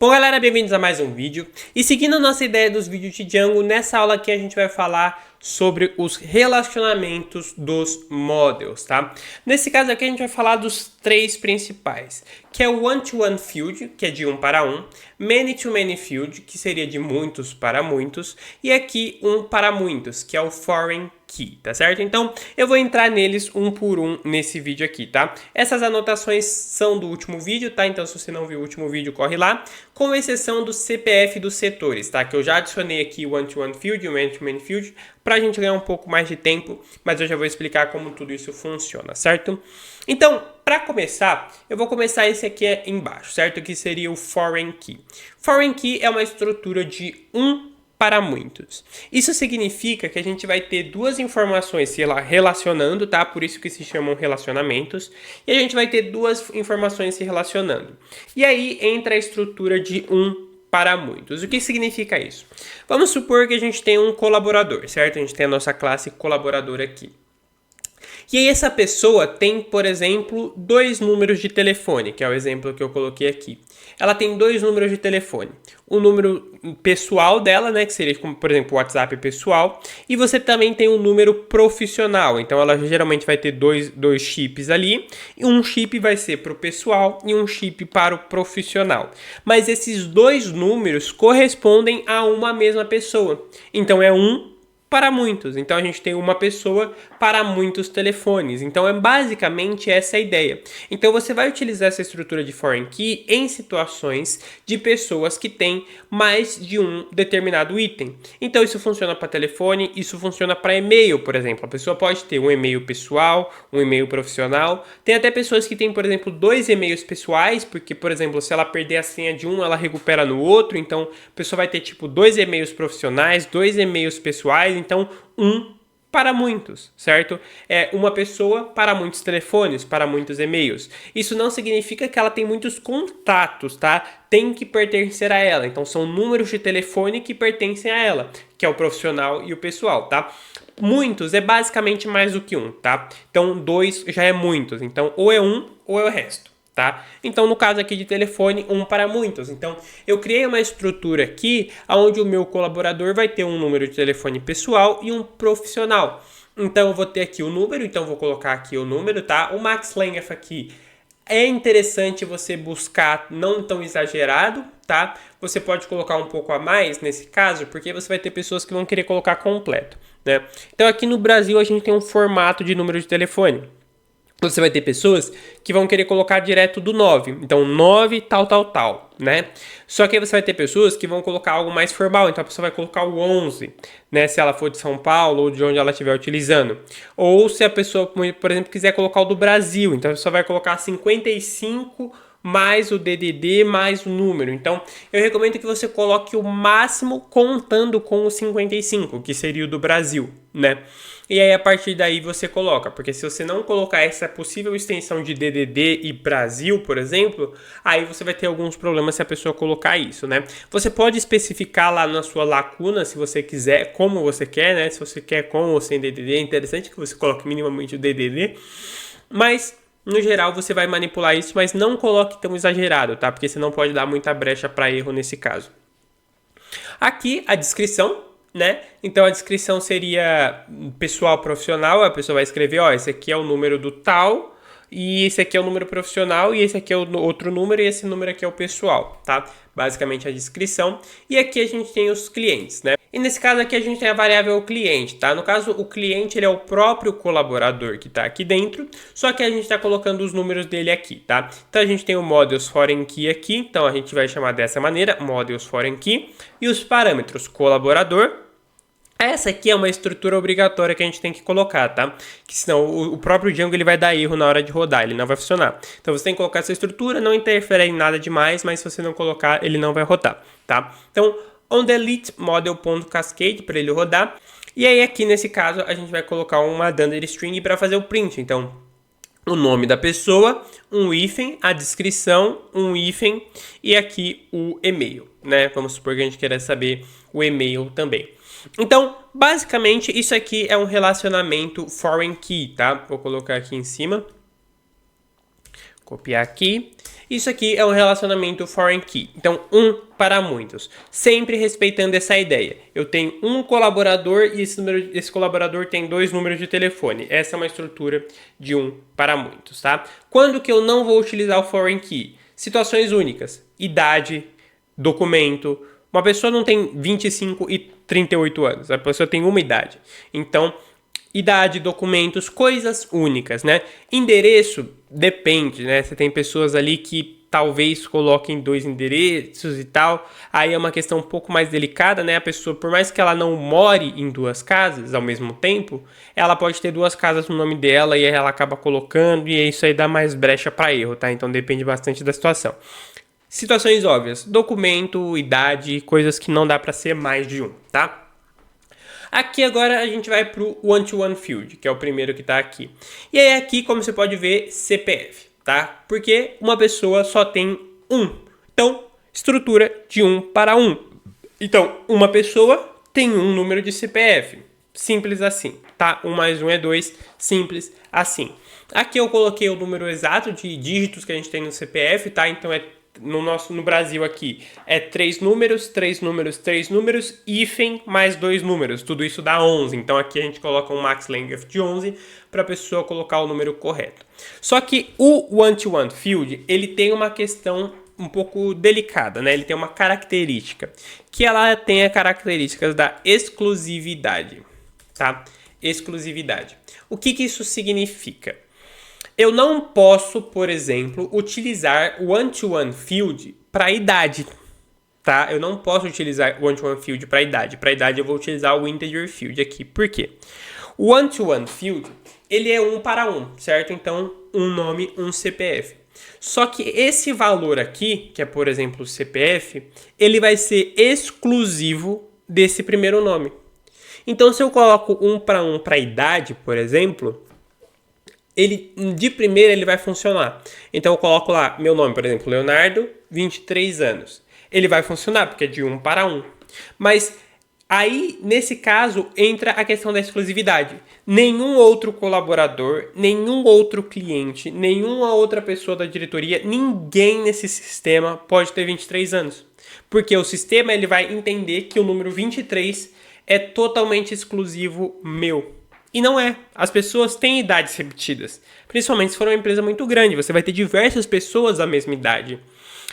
Bom, galera, bem-vindos a mais um vídeo. E seguindo a nossa ideia dos vídeos de Django, nessa aula aqui a gente vai falar sobre os relacionamentos dos models, tá? Nesse caso aqui a gente vai falar dos três principais, que é o one-to-one field, que é de um para um, many-to-many field, que seria de muitos para muitos, e aqui um para muitos, que é o foreign key, tá certo? Então, eu vou entrar neles um por um nesse vídeo aqui, tá? Essas anotações são do último vídeo, tá? Então, se você não viu o último vídeo, corre lá, com exceção do CPF dos setores, tá? Que eu já adicionei aqui o one-to-one field e o many-to-many field, pra gente ganhar um pouco mais de tempo, mas eu já vou explicar como tudo isso funciona, certo? Então, para começar, eu vou começar esse aqui embaixo, certo? Que seria o foreign key. Foreign key é uma estrutura de um para muitos. Isso significa que a gente vai ter duas informações se relacionando, tá? Por isso que se chamam relacionamentos. E a gente vai ter duas informações se relacionando. E aí entra a estrutura de um para muitos. O que significa isso? Vamos supor que a gente tem um colaborador, certo? A gente tem a nossa classe colaborador aqui. E aí essa pessoa tem, por exemplo, dois números de telefone, que é o exemplo que eu coloquei aqui. Ela tem dois números de telefone. O número pessoal dela, né, que seria, como, por exemplo, o WhatsApp pessoal. E você também tem um número profissional. Então, ela geralmente vai ter dois chips ali. E um chip vai ser para o pessoal e um chip para o profissional. Mas esses dois números correspondem a uma mesma pessoa. Então, é um para muitos. Então a gente tem uma pessoa para muitos telefones. Então é basicamente essa a ideia. Então você vai utilizar essa estrutura de foreign key em situações de pessoas que têm mais de um determinado item. Então isso funciona para telefone, isso funciona para e-mail, por exemplo. A pessoa pode ter um e-mail pessoal, um e-mail profissional. Tem até pessoas que têm, por exemplo, dois e-mails pessoais, porque, por exemplo, se ela perder a senha de um, ela recupera no outro. Então a pessoa vai ter tipo dois e-mails profissionais, dois e-mails pessoais. Então, um para muitos, certo? É uma pessoa para muitos telefones, para muitos e-mails. Isso não significa que ela tem muitos contatos, tá? Tem que pertencer a ela. Então, são números de telefone que pertencem a ela, que é o profissional e o pessoal, tá? Muitos é basicamente mais do que um, tá? Então, dois já é muitos. Então, ou é um ou é o resto. Tá? Então, no caso aqui de telefone, um para muitos. Então, eu criei uma estrutura aqui onde o meu colaborador vai ter um número de telefone pessoal e um profissional. Então, eu vou ter aqui o número, então vou colocar aqui o número, tá? O max length aqui é interessante você buscar não tão exagerado, tá? Você pode colocar um pouco a mais nesse caso, porque você vai ter pessoas que vão querer colocar completo, né? Então, aqui no Brasil, a gente tem um formato de número de telefone. Você vai ter pessoas que vão querer colocar direto do 9. Então, 9, tal, né? Só que aí você vai ter pessoas que vão colocar algo mais formal. Então, a pessoa vai colocar o 11, né? Se ela for de São Paulo ou de onde ela estiver utilizando. Ou se a pessoa, por exemplo, quiser colocar o do Brasil. Então, a pessoa vai colocar 55 mais o DDD mais o número. Então, eu recomendo que você coloque o máximo contando com o 55, que seria o do Brasil, né? E aí, a partir daí, você coloca. Porque se você não colocar essa possível extensão de DDD e Brasil, por exemplo, aí você vai ter alguns problemas se a pessoa colocar isso, né? Você pode especificar lá na sua lacuna, se você quiser, como você quer, né? Se você quer com ou sem DDD, é interessante que você coloque minimamente o DDD. Mas no geral, você vai manipular isso, mas não coloque tão exagerado, tá? Porque senão pode dar muita brecha para erro nesse caso. Aqui, a descrição, né? Então, a descrição seria pessoal profissional. A pessoa vai escrever, ó, esse aqui é o número do tal, e esse aqui é o número profissional, e esse aqui é o outro número, e esse número aqui é o pessoal, tá? Basicamente a descrição. E aqui a gente tem os clientes, né? E nesse caso aqui a gente tem a variável cliente, tá? No caso, o cliente ele é o próprio colaborador que está aqui dentro, só que a gente está colocando os números dele aqui, tá? Então a gente tem o models foreign key aqui, então a gente vai chamar dessa maneira, models foreign key, e os parâmetros colaborador. Essa aqui é uma estrutura obrigatória que a gente tem que colocar, tá? Que senão o próprio Django ele vai dar erro na hora de rodar, ele não vai funcionar. Então você tem que colocar essa estrutura, não interfere em nada demais, mas se você não colocar, ele não vai rodar, tá? Então, onDelete model.cascade para ele rodar. E aí aqui nesse caso a gente vai colocar uma dunder string para fazer o print. Então, o nome da pessoa, um hífen, a descrição, um hífen e aqui o e-mail, né? Vamos supor que a gente queira saber o e-mail também. Então, basicamente, isso aqui é um relacionamento foreign key, tá? Vou colocar aqui em cima. Copiar aqui. Isso aqui é um relacionamento foreign key, então um para muitos, sempre respeitando essa ideia. Eu tenho um colaborador e esse colaborador tem 2 números de telefone. Essa é uma estrutura de um para muitos, tá? Quando que eu não vou utilizar o foreign key? Situações únicas, idade, documento. Uma pessoa não tem 25 e 38 anos, a pessoa tem uma idade. Então, idade, documentos, coisas únicas, né? Endereço, depende, né? Você tem pessoas ali que talvez coloquem 2 endereços e tal. Aí é uma questão um pouco mais delicada, né? A pessoa, por mais que ela não more em 2 casas ao mesmo tempo, ela pode ter 2 casas no nome dela e aí ela acaba colocando e isso aí dá mais brecha para erro, tá? Então depende bastante da situação. Situações óbvias, documento, idade, coisas que não dá para ser mais de um, tá? Aqui agora a gente vai para o one-to-one field, que é o primeiro que está aqui. E aí aqui, como você pode ver, CPF, tá? Porque uma pessoa só tem um. Então, estrutura de 1 para 1. Então, uma pessoa tem um número de CPF. Simples assim, tá? 1 mais 1 é 2, simples assim. Aqui eu coloquei o número exato de dígitos que a gente tem no CPF, tá? Então no Brasil aqui é 3 números, 3 números, 3 números, hífen mais 2 números, tudo isso dá 11, então aqui a gente coloca um max length de 11 para a pessoa colocar o número correto. Só que o one-to-one field, ele tem uma questão um pouco delicada, né? Ele tem uma característica, que ela tem as características da exclusividade, tá? Exclusividade. O que isso significa? Eu não posso, por exemplo, utilizar o one-to-one field para idade, tá? Eu não posso utilizar o one-to-one field para idade. Para idade eu vou utilizar o integer field aqui. Por quê? O one-to-one field, ele é 1 para 1, certo? Então, um nome, um CPF. Só que esse valor aqui, que é, por exemplo, o CPF, ele vai ser exclusivo desse primeiro nome. Então, se eu coloco 1 para idade, por exemplo, ele de primeira ele vai funcionar. Então eu coloco lá meu nome, por exemplo, Leonardo, 23 anos. Ele vai funcionar porque é de 1 para 1. Mas aí, nesse caso, entra a questão da exclusividade. Nenhum outro colaborador, nenhum outro cliente, nenhuma outra pessoa da diretoria, ninguém nesse sistema pode ter 23 anos. Porque o sistema ele vai entender que o número 23 é totalmente exclusivo meu. E não é. As pessoas têm idades repetidas. Principalmente se for uma empresa muito grande. Você vai ter diversas pessoas da mesma idade.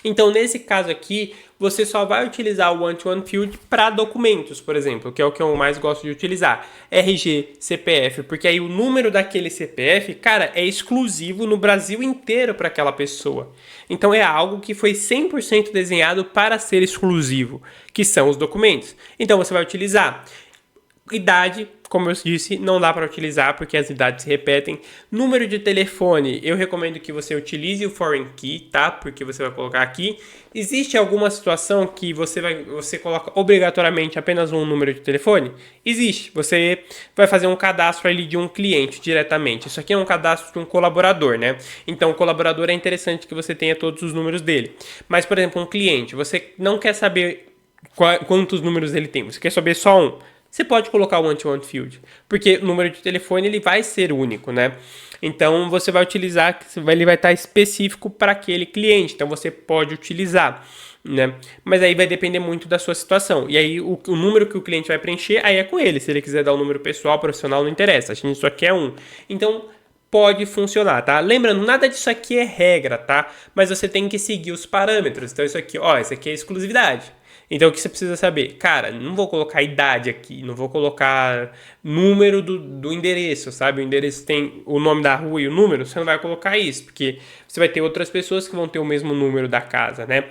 Então, nesse caso aqui, você só vai utilizar o one-to-one field para documentos, por exemplo, que é o que eu mais gosto de utilizar. RG, CPF, porque aí o número daquele CPF, cara, é exclusivo no Brasil inteiro para aquela pessoa. Então, é algo que foi 100% desenhado para ser exclusivo, que são os documentos. Então, você vai utilizar idade, como eu disse, não dá para utilizar porque as idades se repetem. Número de telefone, eu recomendo que você utilize o foreign key, tá? Porque você vai colocar aqui. Existe alguma situação que você coloca obrigatoriamente apenas um número de telefone? Existe. Você vai fazer um cadastro ali de um cliente diretamente. Isso aqui é um cadastro de um colaborador, né? Então, o colaborador é interessante que você tenha todos os números dele. Mas, por exemplo, um cliente, você não quer saber quantos números ele tem, você quer saber só um. Você pode colocar o one-to-one field, porque o número de telefone ele vai ser único, né? Então, você vai utilizar, ele vai estar específico para aquele cliente, então você pode utilizar, né? Mas aí vai depender muito da sua situação. E aí, o número que o cliente vai preencher, aí é com ele. Se ele quiser dar um número pessoal, profissional, não interessa. A gente só quer um. Então, pode funcionar, tá? Lembrando, nada disso aqui é regra, tá? Mas você tem que seguir os parâmetros. Então, isso aqui, ó, isso aqui é exclusividade. Então, o que você precisa saber? Cara, não vou colocar idade aqui, não vou colocar número do endereço, sabe? O endereço tem o nome da rua e o número, você não vai colocar isso, porque você vai ter outras pessoas que vão ter o mesmo número da casa, né?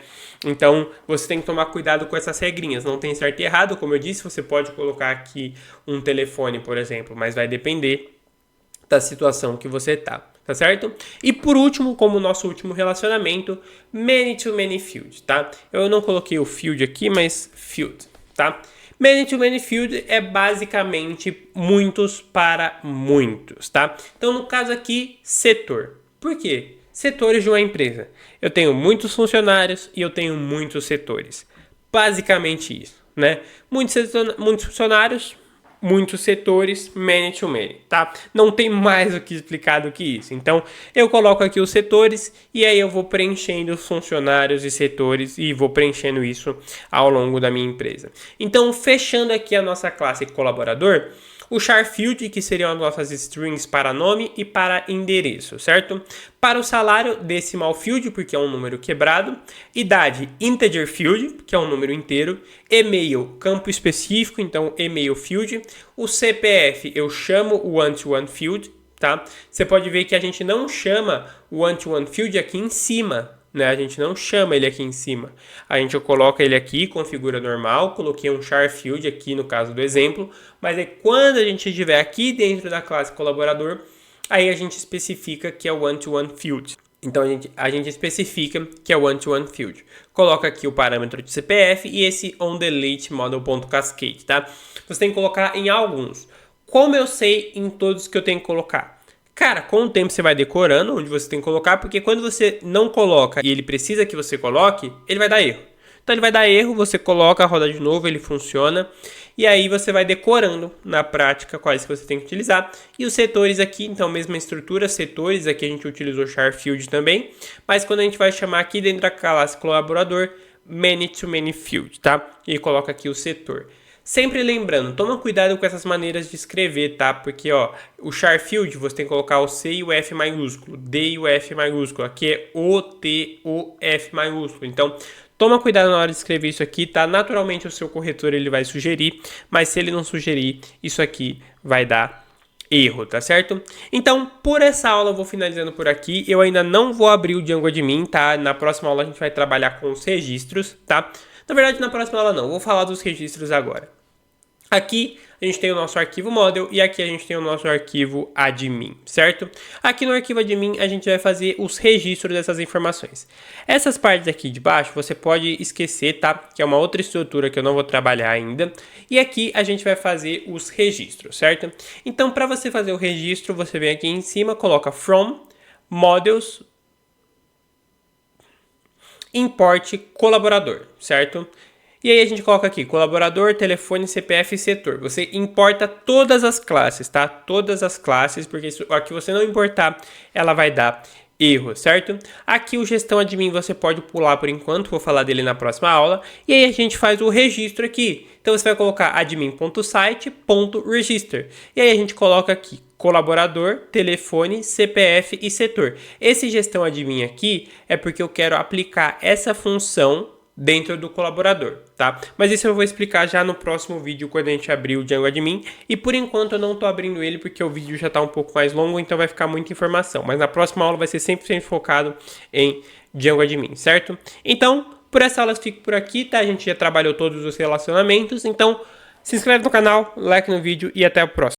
Então, você tem que tomar cuidado com essas regrinhas. Não tem certo e errado, como eu disse, você pode colocar aqui um telefone, por exemplo, mas vai depender da situação que você tá certo? E por último, como nosso último relacionamento, many-to-many field, tá? Eu não coloquei o field aqui, mas field, tá? Many-to-many field é basicamente muitos para muitos, tá? Então, no caso aqui, setor. Por quê? Setores de uma empresa. Eu tenho muitos funcionários e eu tenho muitos setores. Basicamente isso, né? Muitos funcionários, muitos setores, many to many, tá? Não tem mais o que explicar do que isso. Então, eu coloco aqui os setores e aí eu vou preenchendo os funcionários e setores e vou preenchendo isso ao longo da minha empresa. Então, fechando aqui a nossa classe colaborador, o char field, que seriam as nossas strings para nome e para endereço, certo? Para o salário, decimal field, porque é um número quebrado. Idade, integer field, que é um número inteiro. E-mail, campo específico, então e-mail field. O CPF, eu chamo o one-to-one field, tá? Você pode ver que a gente não chama o one-to-one field aqui em cima, né? A gente não chama ele aqui em cima. A gente coloca ele aqui, configura normal, coloquei um char field aqui no caso do exemplo, mas aí quando a gente estiver aqui dentro da classe colaborador, aí a gente especifica que é o one-to-one field. Então a gente especifica que é o one-to-one field. Coloca aqui o parâmetro de CPF e esse onDelete model.cascade, tá? Você tem que colocar em alguns. Como eu sei em todos que eu tenho que colocar? Cara, com o tempo você vai decorando onde você tem que colocar, porque quando você não coloca e ele precisa que você coloque, ele vai dar erro. Então ele vai dar erro, você coloca, roda de novo, ele funciona. E aí você vai decorando na prática quais que você tem que utilizar. E os setores aqui, então mesma estrutura, setores, aqui a gente utilizou char field também. Mas quando a gente vai chamar aqui dentro da classe colaborador, many to many field, tá? E coloca aqui o setor. Sempre lembrando, toma cuidado com essas maneiras de escrever, tá? Porque, ó, o char field você tem que colocar o C e o F maiúsculo, D e o F maiúsculo. Aqui é O, T, O, F maiúsculo. Então, toma cuidado na hora de escrever isso aqui, tá? Naturalmente o seu corretor ele vai sugerir, mas se ele não sugerir, isso aqui vai dar erro, tá certo? Então, por essa aula eu vou finalizando por aqui. Eu ainda não vou abrir o Django Admin, tá? Na próxima aula a gente vai trabalhar com os registros, tá? Na verdade, na próxima aula não, vou falar dos registros agora. Aqui a gente tem o nosso arquivo model e aqui a gente tem o nosso arquivo admin, certo? Aqui no arquivo admin a gente vai fazer os registros dessas informações. Essas partes aqui de baixo você pode esquecer, tá? Que é uma outra estrutura que eu não vou trabalhar ainda. E aqui a gente vai fazer os registros, certo? Então, para você fazer o registro, você vem aqui em cima, coloca from models import colaborador, certo? E aí a gente coloca aqui colaborador, telefone, CPF e setor. Você importa todas as classes, tá? Todas as classes, porque se aqui você não importar, ela vai dar erro, certo? Aqui o gestão admin você pode pular por enquanto, vou falar dele na próxima aula. E aí a gente faz o registro aqui. Então você vai colocar admin.site.register. E aí a gente coloca aqui colaborador, telefone, CPF e setor. Esse gestão admin aqui é porque eu quero aplicar essa função dentro do colaborador, tá? Mas isso eu vou explicar já no próximo vídeo quando a gente abrir o Django Admin. E por enquanto eu não tô abrindo ele porque o vídeo já tá um pouco mais longo, então vai ficar muita informação. Mas na próxima aula vai ser 100% focado em Django Admin, certo? Então, por essa aula eu fico por aqui, tá? A gente já trabalhou todos os relacionamentos, então se inscreve no canal, like no vídeo e até o próximo.